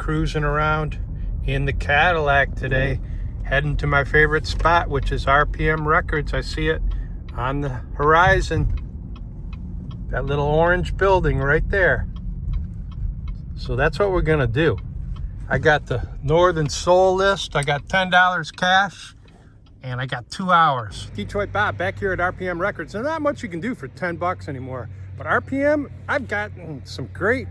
cruising around in the Cadillac today, heading to my favorite spot, which is RPM Records. I see it on the horizon, that little orange building right there. So that's what we're gonna do. I got the Northern Soul list. I got $10 cash, and I got 2 hours. Detroit Bob back here at RPM Records. There's not much you can do for 10 bucks anymore. But RPM, I've got some great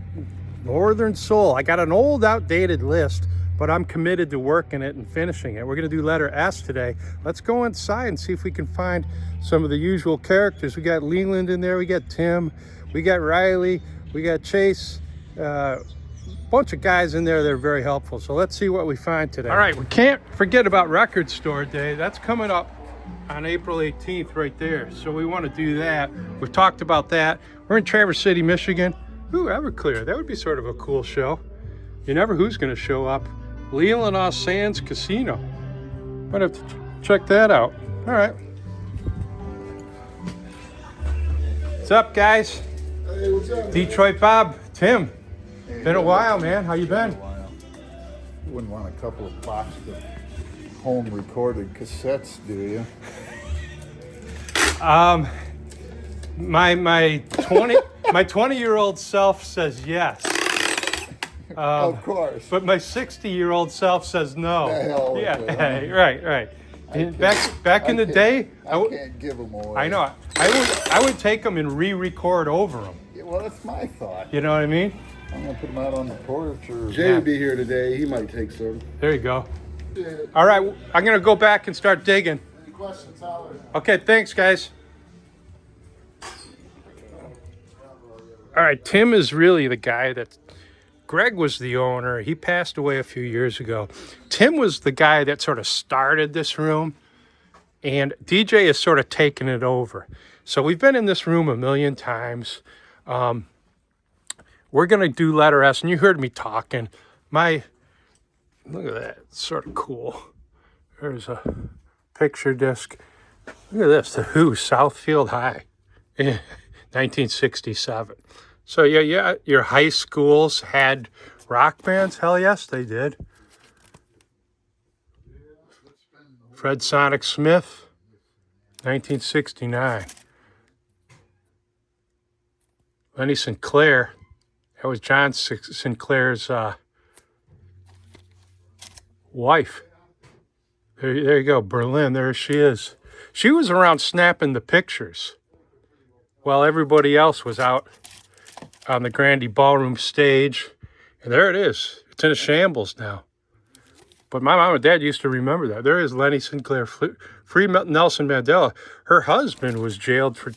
Northern Soul. I got an old, outdated list, but I'm committed to working it and finishing it. We're gonna do letter S today. Let's go inside and see if we can find some of the usual characters. We got Leland in there, we got Tim, we got Riley, we got Chase, bunch of guys in there that are very helpful. So let's see what we find today. All right, we can't forget about Record Store Day. That's coming up on April 18th right there. So we want to do that. We've talked about that. We're in Traverse City, Michigan. Ooh, Everclear. That would be sort of a cool show. You never who's going to show up. Leelanau Sands Casino. Might have to check that out. All right. What's up, guys? Hey, what's up? Detroit Bob, Tim. Been a while, man. How you been? You wouldn't want a couple of boxes of home recorded cassettes, do you? My 20-year-old self says yes. Of course. But my 60-year-old self says no. The hell with it, huh? Right. And back in the day, I can't give them away. I know. I would take them and re-record over them. Yeah, well, that's my thought. You know what I mean? I'm gonna put them out on the porch, or Jay will be here today. He might take some. There you go. All right, I'm gonna go back and start digging. Any questions, holler. Okay, thanks, guys. All right, Tim is really the guy that Greg was the owner. He passed away a few years ago. Tim was the guy that sort of started this room, and DJ has sort of taken it over. So we've been in this room a million times. We're going to do letter S, and you heard me talking. Look at that, it's sort of cool. There's a picture disc. Look at this, The Who, Southfield High, 1967. So yeah, your high schools had rock bands? Hell yes, they did. Fred Sonic Smith, 1969. Lenny Sinclair. That was John Sinclair's wife. There you go, Berlin. There she is. She was around snapping the pictures while everybody else was out on the Grandy Ballroom stage. And there it is. It's in a shambles now. But my mom and dad used to remember that. There is Lenny Sinclair, free Nelson Mandela. Her husband was jailed for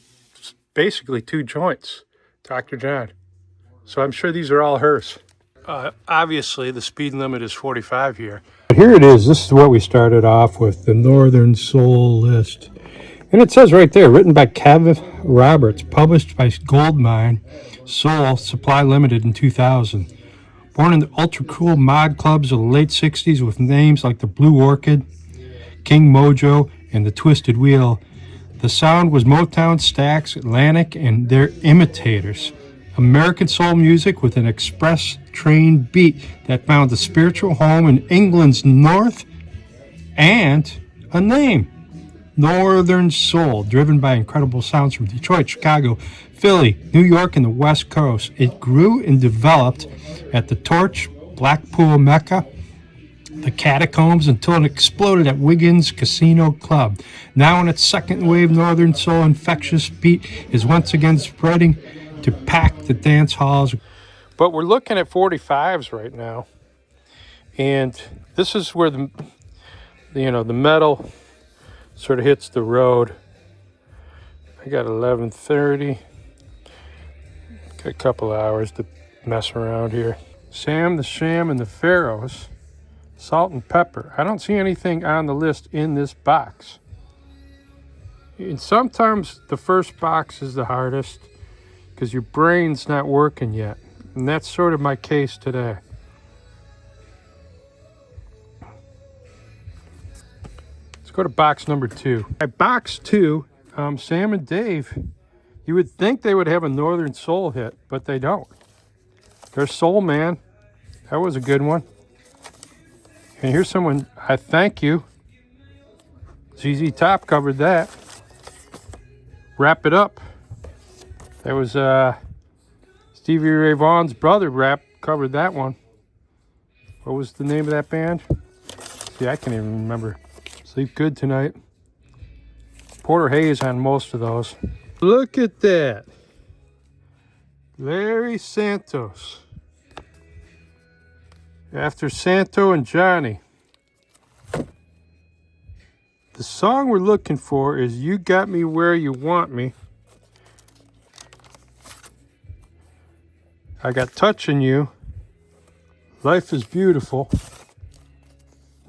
basically 2 joints, Dr. John. So I'm sure these are all hers. Obviously, the speed limit is 45 here. But here it is. This is what we started off with, the Northern Soul list. And it says right there, written by Kev Roberts, published by Goldmine, Soul, Supply Limited in 2000. Born in the ultra-cool mod clubs of the late 60s with names like the Blue Orchid, King Mojo, and the Twisted Wheel, the sound was Motown, Stax, Atlantic, and their imitators. American soul music with an express train beat that found a spiritual home in England's north and a name, Northern Soul, driven by incredible sounds from Detroit, Chicago, Philly, New York, and the West Coast. It grew and developed at the Torch, Blackpool Mecca, the Catacombs, until it exploded at Wiggins Casino Club. Now in its second wave, Northern Soul infectious beat is once again spreading to pack the dance halls. But we're looking at 45s right now. And this is where the metal sort of hits the road. I got 11:30. Got a couple of hours to mess around here. Sam the Sham and the Pharaohs, Salt and Pepper. I don't see anything on the list in this box. And sometimes the first box is the hardest because your brain's not working yet. And that's sort of my case today. Let's go to box number 2. At box 2, Sam and Dave, you would think they would have a Northern Soul hit, but they don't. There's Soul Man, That was a good one. And here's someone, I thank you. ZZ Top covered that. Wrap It Up. That was Stevie Ray Vaughan's brother covered that one. What was the name of that band? See, I can't even remember. Sleep Good Tonight. Porter Hayes on most of those. Look at that. Larry Santos. After Santo and Johnny. The song we're looking for is You Got Me Where You Want Me. I Got Touching You. Life is Beautiful.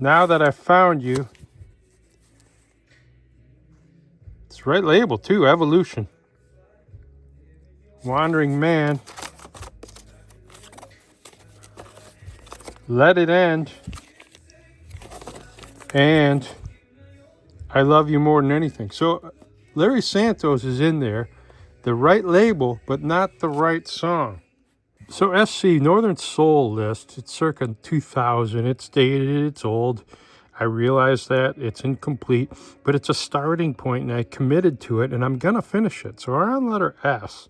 Now That I Found You. It's the right label too, Evolution. Wandering Man. Let It End. And I Love You More Than Anything. So Larry Santos is in there. The right label, but not the right song. So SC, Northern Soul list, it's circa 2000. It's dated, it's old. I realize that, it's incomplete, but it's a starting point and I committed to it and I'm gonna finish it. So we're on letter S,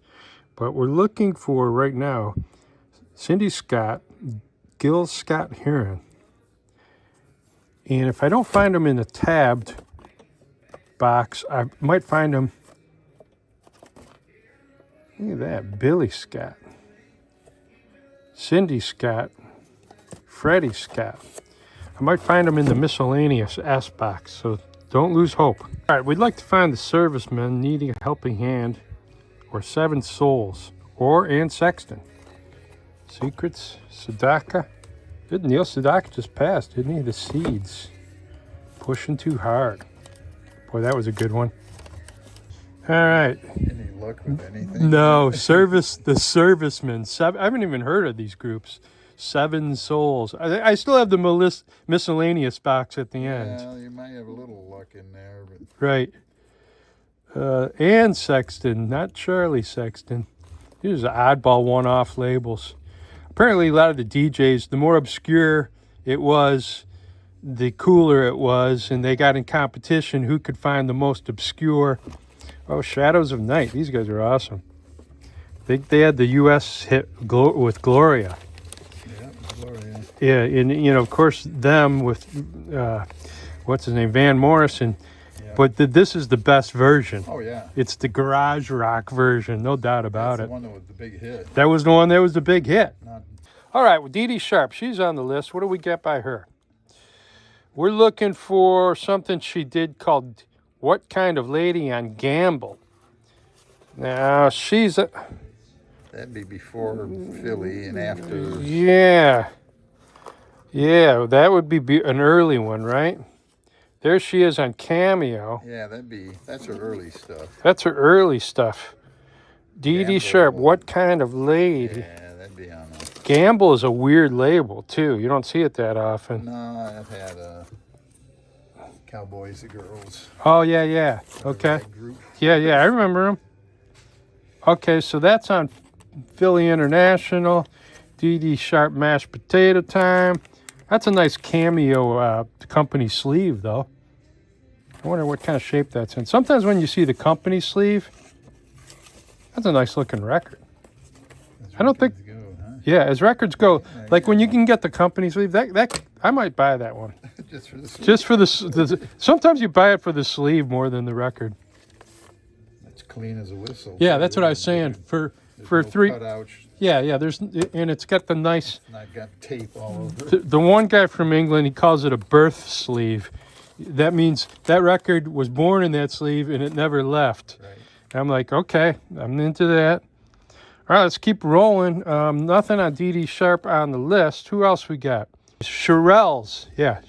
but we're looking for right now, Cindy Scott, Gil Scott Heron. And if I don't find them in the tabbed box, I might find them, look at that, Billy Scott. Cindy Scott, Freddie Scott. I might find them in the miscellaneous S box, so don't lose hope. All right, we'd like to find the servicemen needing a helping hand, or Seven Souls, and Sexton. Secrets, Sedaka. Neil Sedaka just passed, didn't he? The Seeds. Pushing Too Hard. Boy, that was a good one. All right. Any luck with anything? No, the Servicemen. I haven't even heard of these groups. Seven Souls. I still have the miscellaneous box at the end. Yeah, you might have a little luck in there, but Right. And Sexton, not Charlie Sexton. These are oddball one-off labels. Apparently, a lot of the DJs, the more obscure it was, the cooler it was, and they got in competition who could find the most obscure. Oh, Shadows of Night. These guys are awesome. They had the U.S. hit with Gloria. yeah, Gloria. Yeah, and, of course, them with, what's his name, Van Morrison. Yeah. But this is the best version. Oh, yeah. It's the garage rock version, no doubt about That's it. the one that was the big hit. That was the one that was the big hit. Not, All right, well, Dee Dee Sharp, she's on the list. What do we get by her? We're looking for something she did called What Kind of Lady on Gamble. Now, she's a... that'd be before Philly and after. Yeah. Yeah, that would be an early one, right? There she is on Cameo. Yeah, that's her early stuff. That's her early stuff. Dee Dee Gamble. Sharp, What Kind of Lady? Yeah, that'd be on a. Gamble is a weird label, too. You don't see it that often. No, I've had Cowboys and Girls. Oh, yeah. Okay. That group. Yeah, I remember them. Okay, so that's on Philly International. Dee Dee Sharp Mashed Potato Time. That's a nice Cameo company sleeve, though. I wonder what kind of shape that's in. Sometimes when you see the company sleeve, that's a nice looking record. I don't think... Go, huh? Yeah, as records go, like when you can get the company sleeve, that I might buy that one. Just for the sleeve. Just for the sometimes you buy it for the sleeve more than the record. It's clean as a whistle. Yeah, that's what I was saying. For No three, cutouts, yeah. There's and it's got the nice. not got tape all over it. The one guy from England, he calls it a birth sleeve. That means that record was born in that sleeve and it never left. Right. And I'm like, okay, I'm into that. All right, let's keep rolling. Nothing on Dee Dee Sharp on the list. Who else we got? Shirelles. Yeah.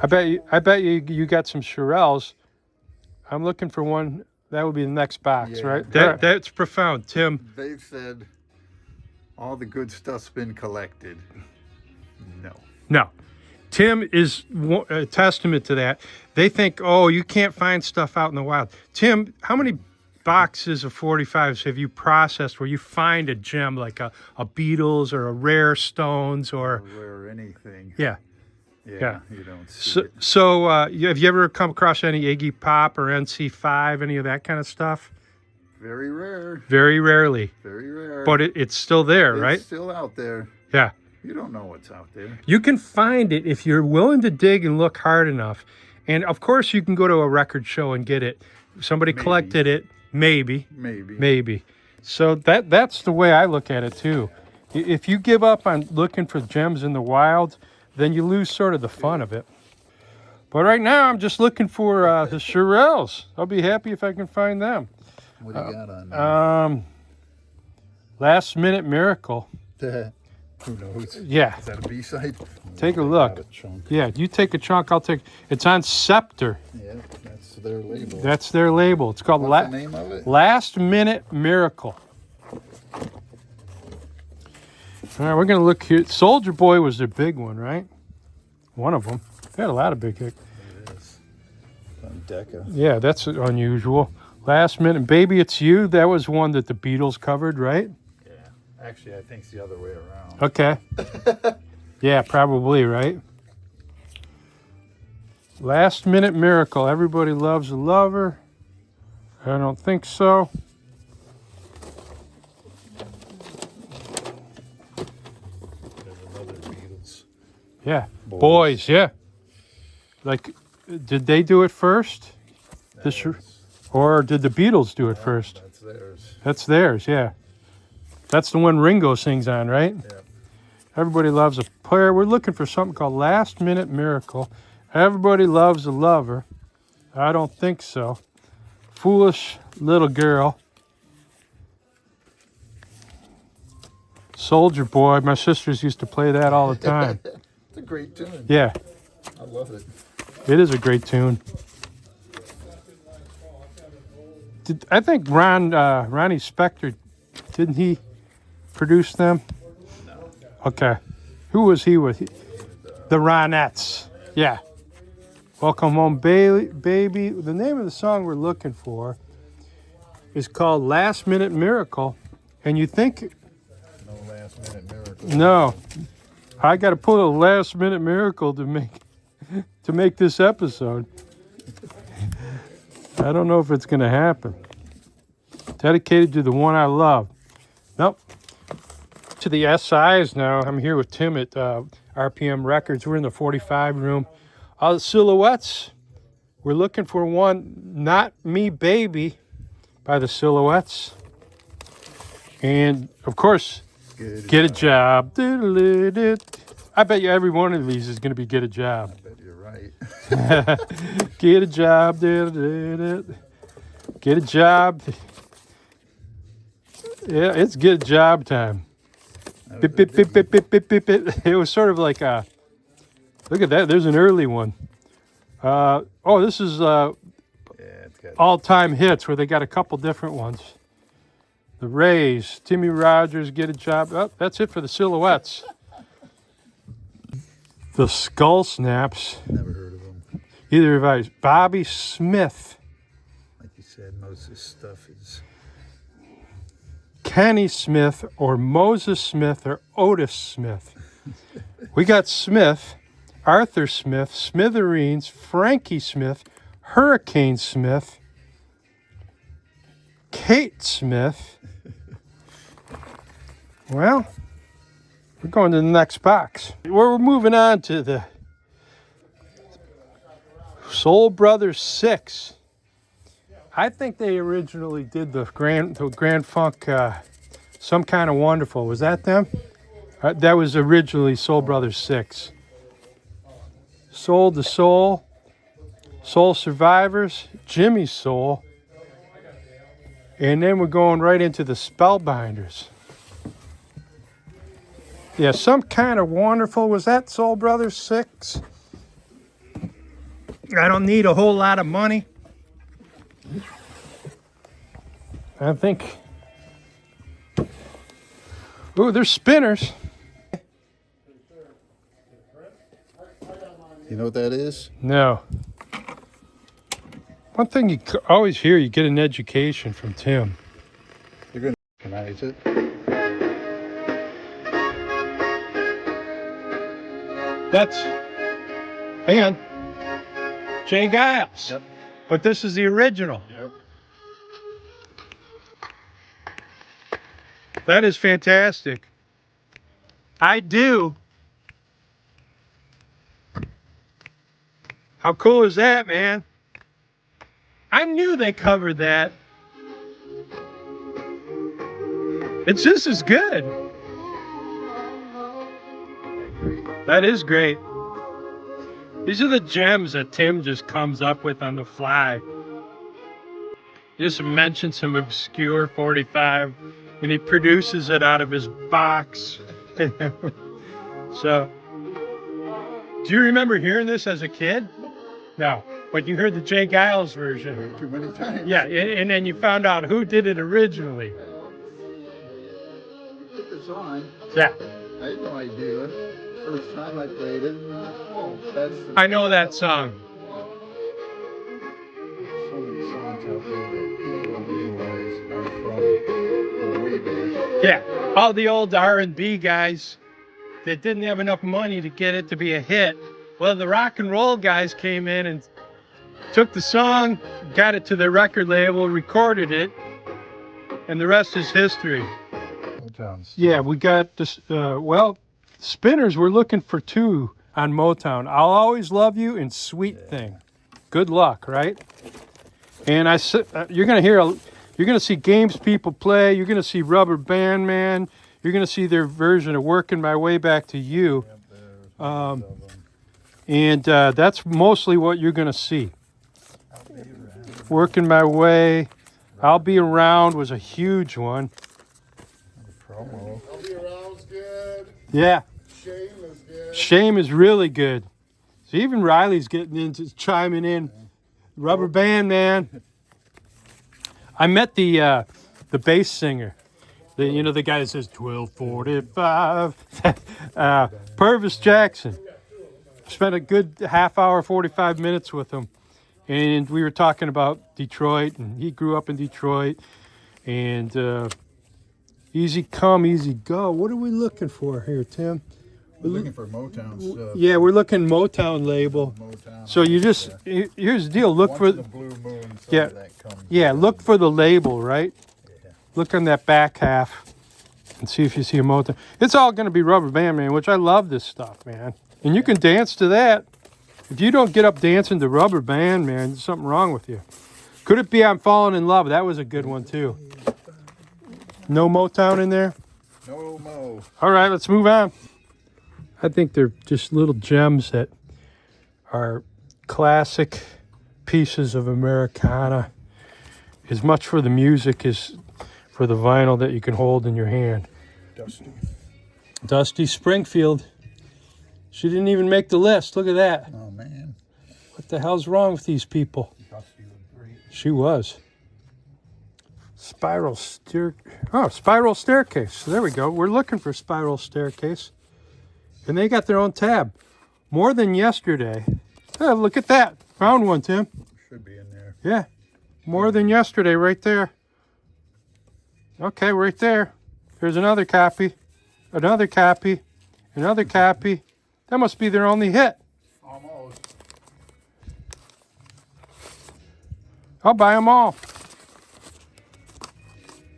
I bet you got some Shirelles. I'm looking for one. That would be the next box, Yeah. right? That's profound, Tim. They've said all the good stuff's been collected. No. Tim is a testament to that. They think, oh, you can't find stuff out in the wild. Tim, how many boxes of 45s have you processed where you find a gem like a Beatles or a Rare Stones or Rare anything. yeah. Yeah. You don't see So, it. so have you ever come across any Iggy Pop or NC5, any of that kind of stuff? Very rare. Very rarely. Very rare. But it's still there, right? It's still out there. Yeah. You don't know what's out there. You can find it if you're willing to dig and look hard enough. And of course, you can go to a record show and get it. Somebody collected it. Maybe. So that's the way I look at it too. If you give up on looking for gems in the wild, then you lose sort of the fun of it. But right now, I'm just looking for the Shirelles. I'll be happy if I can find them. What do you got on there? Last Minute Miracle. Who knows? Yeah. Is that a B-side? Take a look. Got a chunk. Yeah, you take a chunk, I'll take. It's on Scepter. Yeah, that's their label. That's their label. It's called What's the name of it? Last Minute Miracle. All right, we're going to look here. Soldier Boy was their big one, right? One of them. They had a lot of big hits. It is. On Decca. Yeah, that's unusual. Last Minute, Baby It's You. That was one that the Beatles covered, right? Yeah. Actually, I think it's the other way around. Okay. Yeah, probably, right? Last Minute Miracle. Everybody loves a lover. I don't think so. There's another Beatles. Yeah. Boys, yeah. Like, did they do it first? Or did the Beatles do it first? That's theirs. That's theirs, yeah. That's the one Ringo sings on, right? Yeah. Everybody loves a player. We're looking for something called Last Minute Miracle. Everybody loves a lover. I don't think so. Foolish Little Girl. Soldier Boy. My sisters used to play that all the time. It's a great tune. Yeah, I love it. it is a great tune. I think Ronnie Spector, didn't he produce them? No. Okay. Who was he with? The Ronettes. Yeah. Welcome Home Baby. The name of the song we're looking for is called Last Minute Miracle. And you think, No Last Minute Miracle. no, I got to pull a last minute miracle to make this episode. I don't know if it's going to happen. Dedicated to the one I love. Nope. To the SIs now. I'm here with Tim at RPM Records. We're in the 45 room. All the Silhouettes. We're looking for one, Not Me Baby, by the Silhouettes. And, of course, Get a Job. I bet you every one of these is going to be Get a Job. I bet you're right. Get a job. Get a job. Yeah, it's get a job time. Bip, bip, bip, bip, bip, bip, bip, bip. It was sort of like a, look at that. There's an early one. This is It's got all-time hits where they got a couple different ones. The Rays, Timmy Rogers, Get a Job. Oh, that's it for the Silhouettes. The Skull Snaps. never heard of them. Either of us. Bobby Smith. Like you said, most of this stuff is Kenny Smith or Moses Smith or Otis Smith. We got Smith, Arthur Smith, Smithereens, Frankie Smith, Hurricane Smith, Kate Smith. Well, we're going to the next box. We're moving on to the Soul Brothers 6. I think they originally did the Grand Funk, Some Kind of Wonderful. Was that them? That was originally Soul Brothers 6. Soul to Soul, Soul Survivors, Jimmy's Soul, and then we're going right into the Spellbinders. Yeah, Some Kind of Wonderful. Was that Soul Brothers 6? I don't need a whole lot of money. I think. Ooh, there's spinners. You know what that is? No. One thing you always hear, you get an education from Tim. You're going to recognize it. That's, hang on, Jay Giles. Yep. But this is the original. Yep. That is fantastic. I do. How cool is that, man? I knew they covered that. It's just as good. That is great. These are the gems that Tim just comes up with on the fly. Just mention some obscure 45 and he produces it out of his box. So, do you remember hearing this as a kid? No, but you heard the Jay Giles version. Too many times. Yeah, and then you found out who did it originally. Put this on. Yeah, I had no idea. First time I played it. Oh, that's the, I know that song. so many songs out there that people don't realize are from way back. Yeah, all the old R&B guys that didn't have enough money to get it to be a hit. Well, the rock and roll guys came in and took the song, got it to their record label, recorded it, and the rest is history. Motown's. Yeah, we got this, well, Spinners, we're looking for 2 on Motown. I'll Always Love You and Sweet Thing. Good luck, right? And you're going to hear, you're going to see games people play. You're going to see Rubber Band Man. You're going to see their version of Working My Way Back to You. And that's mostly what you're going to see. Working My Way, I'll Be Around was a huge one. Promo. I'll be around's good. Yeah, Shame is good. Shame is really good. So even Riley's getting into chiming in. Rubber Band Man. I met the bass singer. The guy that says 1245. Purvis Jackson. Spent a good half hour, 45 minutes with him. And we were talking about Detroit, and he grew up in Detroit. And easy come, easy go. What are we looking for here, Tim? We're looking for Motown stuff. Yeah, we're looking Motown label. Motown. So you just, here's the deal. Look Once for, in the blue moon, some yeah, of that comes. yeah, look for the label, right? Yeah. Look on that back half and see if you see a Motown. It's all going to be Rubber Band Man, which I love this stuff, man. And you can dance to that. If you don't get up dancing to Rubber Band Man, there's something wrong with you. Could it be I'm Falling in Love? That was a good one, too. No Motown in there? No mo. All right, let's move on. I think they're just little gems that are classic pieces of Americana. As much for the music as for the vinyl that you can hold in your hand. Dusty. Dusty Springfield. She didn't even make the list. Look at that. Oh, man. What the hell's wrong with these people? Dusty was great. She was. Spiral Staircase. So there we go. We're looking for Spiral Staircase. And they got their own tab. More Than Yesterday. Oh, look at that. Found one, Tim. Should be in there. Yeah. More Than Yesterday right there. Okay, right there. There's another copy. Another copy. Another copy. That must be their only hit. Almost. I'll buy them all.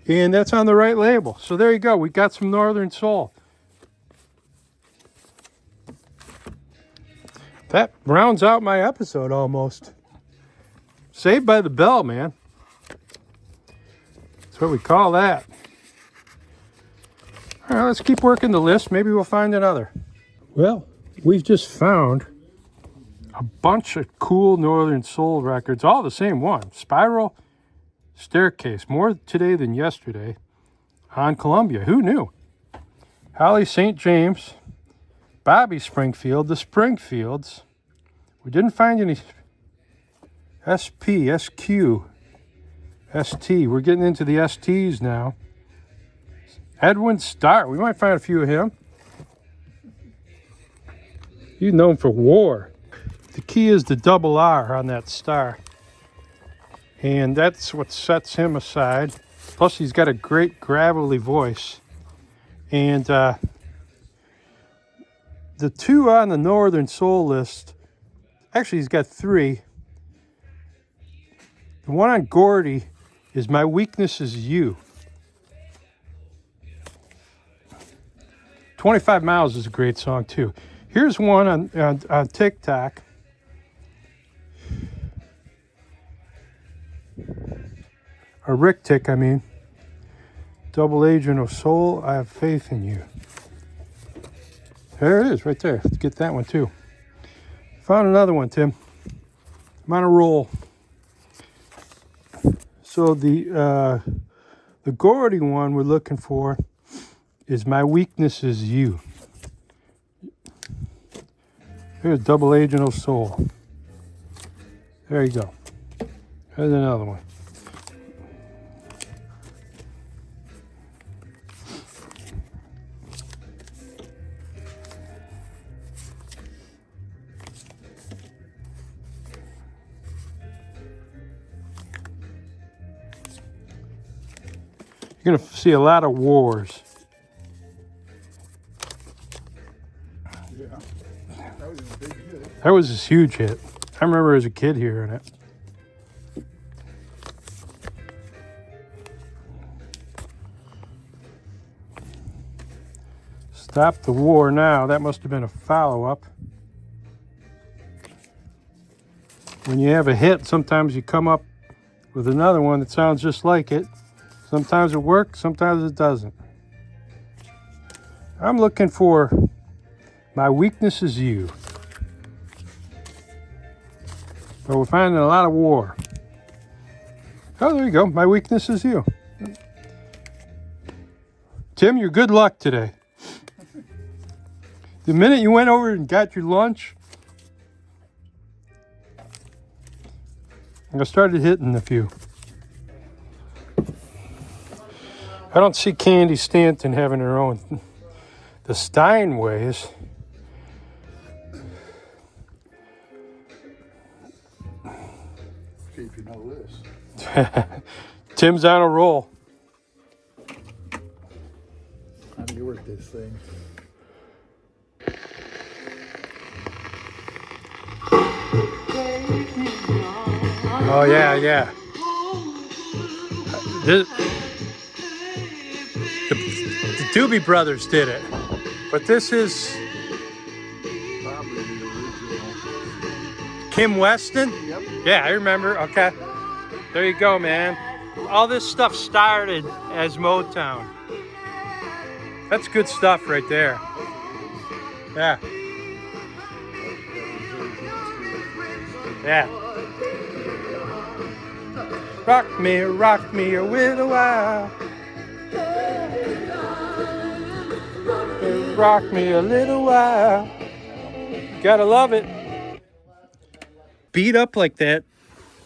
And that's on the right label. So there you go. We got some Northern Soul. That rounds out my episode almost. Saved by the Bell, man. That's what we call that. All right, let's keep working the list. Maybe we'll find another. Well, we've just found a bunch of cool Northern Soul records, all the same one. Spiral Staircase, More Today Than Yesterday, on Columbia. Who knew? Holly St. James, Bobby Springfield, the Springfields. We didn't find any SP, SQ, ST. We're getting into the STs now. Edwin Starr. We might find a few of him. He's known for war. The key is the double R on that star. And that's what sets him aside. Plus, he's got a great gravelly voice. And the two on the Northern Soul list, actually, he's got three. The one on Gordy is My Weakness Is You. 25 Miles is a great song, too. Here's one on TikTok. Or Rick Tick, I mean. Double Agent of Soul, I Have Faith in You. There it is, right there. Let's get that one, too. Found another one, Tim. I'm on a roll. So the Gordy one we're looking for is My Weakness Is You. Here's Double Agent of Soul. There you go. There's another one. You're going to see a lot of wars. Yeah. That was a big hit. That was a huge hit. I remember as a kid hearing it. Stop the War Now. That must have been a follow-up. When you have a hit, sometimes you come up with another one that sounds just like it. Sometimes it works, sometimes it doesn't. I'm looking for My Weakness Is You. But we're finding a lot of war. Oh, there you go. My Weakness Is You. Tim, you're good luck today. The minute you went over and got your lunch, I started hitting a few. I don't see Candy Stanton having her own. The Steinways. See if you know this. Tim's on a roll. How do you work this thing? Oh, yeah. The Doobie Brothers did it. But this is Probably the original. Kim Weston? Yep. Yeah, I remember. Okay. There you go, man. All this stuff started as Motown. That's good stuff right there. Yeah. Yeah. Rock me a little while. Rock me a little while. You gotta love it. Beat up like that,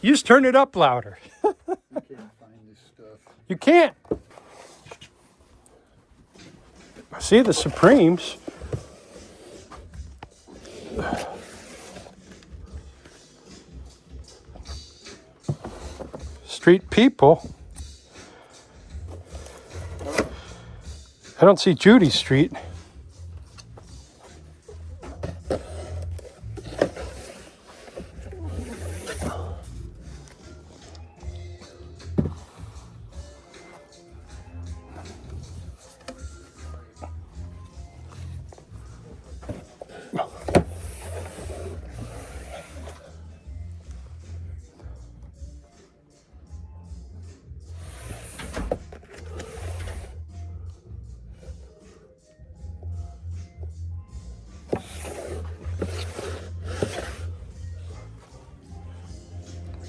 you just turn it up louder. I can't find this stuff. You can't. See the Supremes. Street People. I don't see Judy Street.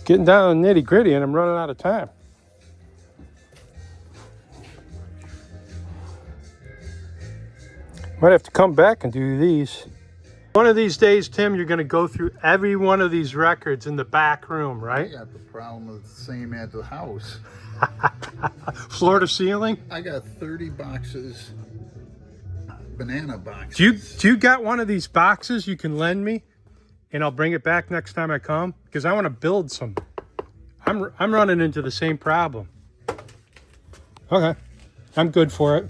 Getting down to the nitty gritty and I'm running out of time. Might have to come back and do these. One of these days, Tim, you're going to go through every one of these records in the back room, I right? got the problem with the same at the house. Floor to ceiling? I got 30 boxes, banana boxes. Do you got one of these boxes you can lend me? And I'll bring it back next time I come? Because I want to build some. I'm running into the same problem. Okay, I'm good for it.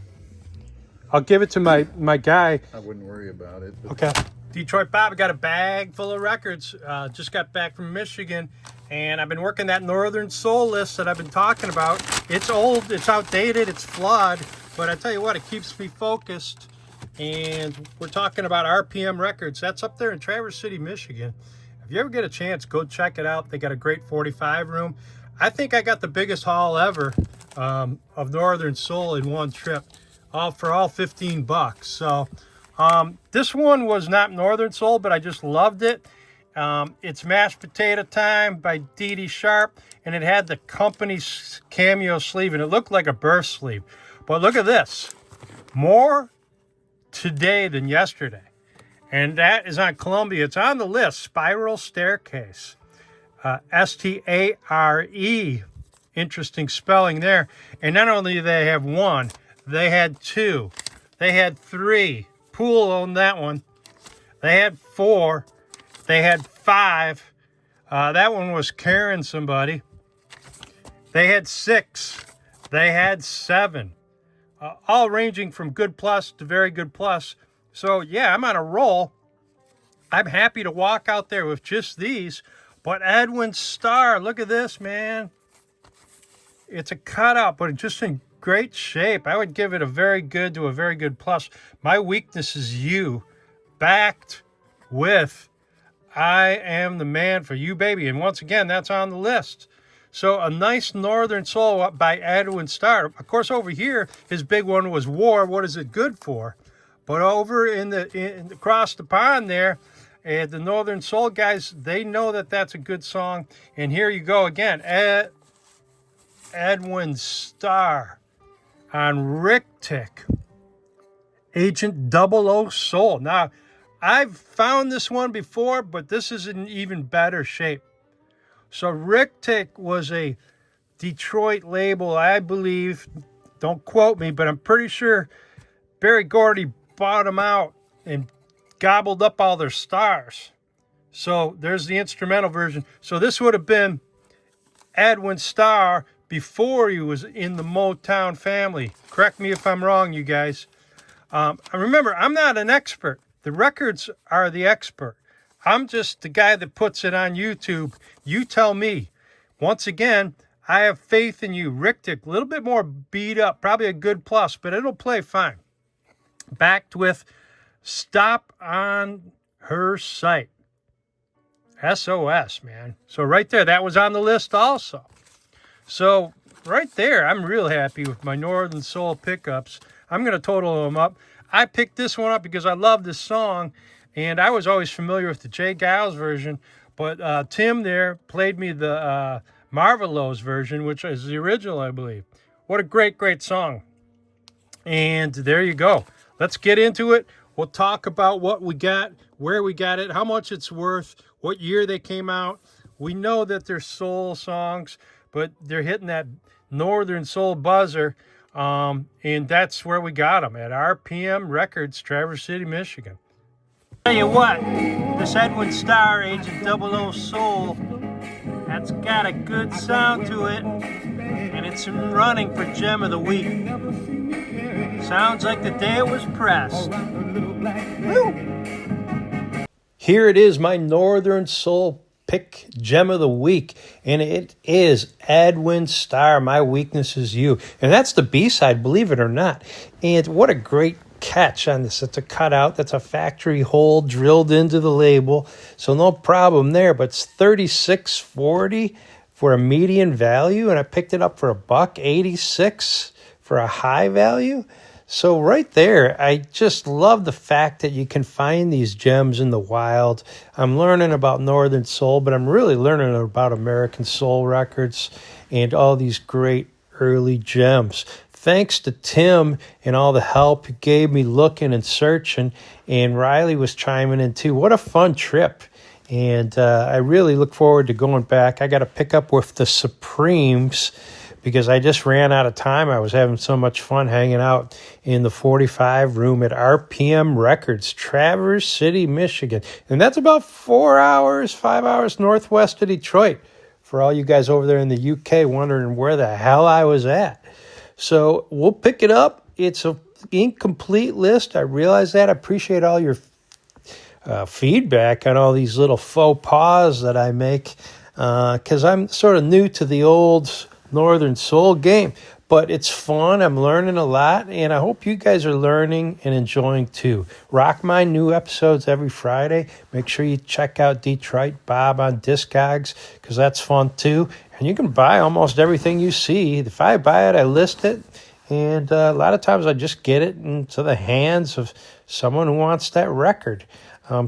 I'll give it to my guy. I wouldn't worry about it. But Okay. Detroit Bob, I got a bag full of records. Just got back from Michigan, and I've been working that Northern Soul list that I've been talking about. It's old, it's outdated, it's flawed, but I tell you what, it keeps me focused. And we're talking about RPM Records. That's up there in Traverse City, Michigan. If you ever get a chance, go check it out. They got a great 45 room. I think I got the biggest haul ever of Northern Soul in one trip, all for all 15 bucks. So this one was not Northern Soul, but I just loved it. It's Mashed Potato Time by Dee Dee Sharp, and it had the company's cameo sleeve, and it looked like a birth sleeve. But look at this. More today than yesterday. And that is on Columbia. It's on the list. Spiral Staircase. S-T-A-R-E. Interesting spelling there. And not only do they have one, they had two. They had three. Pool owned that one. They had four. They had five. That one was Karen somebody. They had six. They had seven. All ranging from good plus to very good plus. So, yeah, I'm on a roll. I'm happy to walk out there with just these. But Edwin Starr, look at this, man. It's a cutout, but just in great shape. I would give it a very good to a very good plus. My weakness is you, backed with I Am the Man for You, Baby. And once again, that's on the list. So a nice Northern Soul by Edwin Starr. Of course, over here, his big one was War. What is it good for? But over across the pond there, the Northern Soul guys, they know that that's a good song. And here you go again, Edwin Starr on Rick Tick, Agent 00 Soul. Now, I've found this one before, but this is in even better shape. So Rick Tick was a Detroit label, I believe. Don't quote me, but I'm pretty sure Barry Gordy bought them out and gobbled up all their stars. So there's the instrumental version. So this would have been Edwin Starr before he was in the Motown family. Correct me if I'm wrong, you guys. Remember, I'm not an expert. The records are the expert. I'm just the guy that puts it on YouTube. You tell me. Once again, I have faith in you. Rick Tick, a little bit more beat up, probably a good plus, but it'll play fine. Backed with Stop on Her Sight. SOS, man. So right there, that was on the list also. So right there, I'm real happy with my Northern Soul pickups. I'm going to total them up. I picked this one up because I love this song, and I was always familiar with the Jay Giles version, but Tim there played me the Marvelows version, which is the original, I believe. What a great, great song. And there you go. Let's get into it. We'll talk about what we got, where we got it, how much it's worth, what year they came out. We know that they're soul songs, but they're hitting that Northern Soul buzzer, and that's where we got them, at RPM Records, Traverse City, Michigan. Tell you what, this Edwin Starr, Agent 00 Soul, that's got a good sound to it, and it's running for Gem of the Week. Sounds like the day it was pressed. Woo! Here it is, my Northern Soul pick Gem of the Week, and it is Edwin Starr, My Weakness Is You. And that's the B-side, believe it or not. And what a great catch on this. It's a cutout. That's a factory hole drilled into the label, so no problem there. But it's $36.40 for a median value, and I picked it up for $1.86 for a high value. So right there, I just love the fact that you can find these gems in the wild. I'm learning about Northern Soul, but I'm really learning about American Soul records and all these great early gems. Thanks to Tim and all the help he gave me looking and searching, and Riley was chiming in too. What a fun trip. And I really look forward to going back. I got to pick up with the Supremes because I just ran out of time. I was having so much fun hanging out in the 45 room at RPM Records, Traverse City, Michigan. And that's about 5 hours northwest of Detroit for all you guys over there in the UK wondering where the hell I was at. So we'll pick it up. It's an incomplete list. I realize that. I appreciate all your feedback on all these little faux pas that I make, because I'm sort of new to the old Northern Soul game. But it's fun. I'm learning a lot, and I hope you guys are learning and enjoying too. RockMine, new episodes every Friday. Make sure you check out Detroit Bob on Discogs, because that's fun too. And you can buy almost everything you see. If I buy it, I list it. And a lot of times I just get it into the hands of someone who wants that record.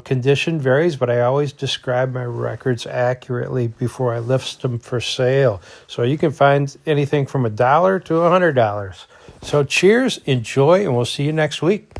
Condition varies, but I always describe my records accurately before I list them for sale. So you can find anything from $1 to $100. So cheers, enjoy, and we'll see you next week.